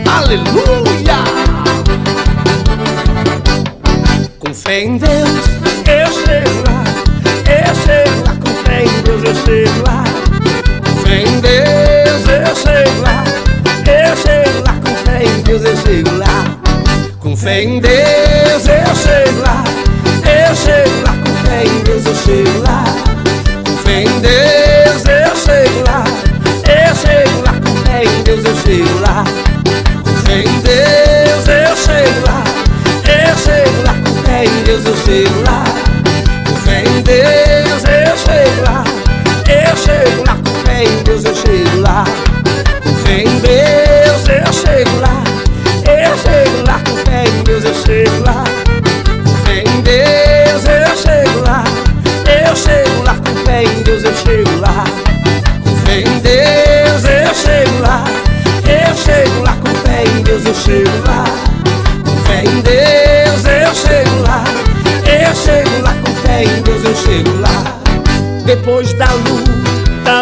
Aleluia! Com fé em Deus eu chego lá, eu chego lá. Com fé em Deus eu chego lá, com fé em Deus eu chego lá, eu chego lá. Com fé em Deus eu chego lá, com fé em Deus eu chego lá, eu chego lá. Com fé em Deus eu chego lá, com fé em Deus eu chego lá, eu chego lá. Com fé em Deus eu chego lá, com fé em Deus eu chego lá, eu chego lá. Com fé em Deus eu chego lá, com fé em Deus eu chego lá, eu chego lá. Com fé em Deus eu chego lá, com fé em Deus eu chego lá, eu chego lá. Com fé em Deus eu chego lá, com fé em Deus eu chego lá, eu chego lá. Com fé em Deus eu chego lá, com fé em Deus eu chego lá, eu chego lá. Com fé em Deus eu chego lá, com fé em Deus eu chego lá, eu chego lá. Com fé em Deus eu chego lá. Depois da luta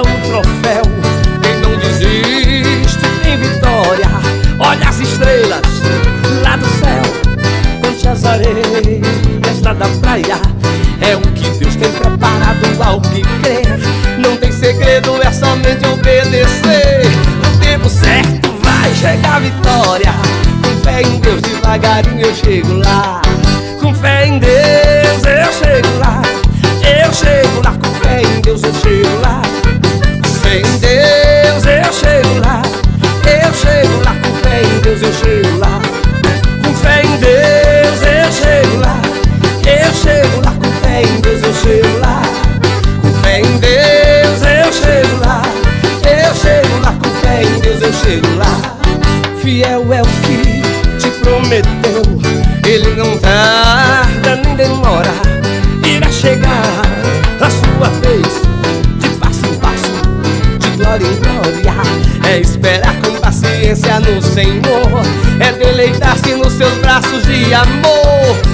o troféu, quem não desiste tem vitória. Olha as estrelas lá do céu, conte as areias lá da praia. É o que Deus tem preparado ao que crer. Não tem segredo, é somente obedecer. No tempo certo vai chegar a vitória. Com fé em Deus devagarinho eu chego lá, com fé em Deus eu chego lá, eu chego lá. Com fé em Deus eu chego lá, com fé em Deus eu chego lá, eu chego lá. Com fé em Deus eu chego lá, com fé em Deus eu chego lá, eu chego lá. Com fé em Deus eu chego lá, com fé em Deus eu chego lá, eu chego lá. Com fé em Deus eu chego lá. Fiel é o que te prometeu, Ele não tarda nem demora, irá chegar a sua vez, de passo em passo, de glória em glória. É esperar com paciência no Senhor, é deleitar-se nos seus braços de amor.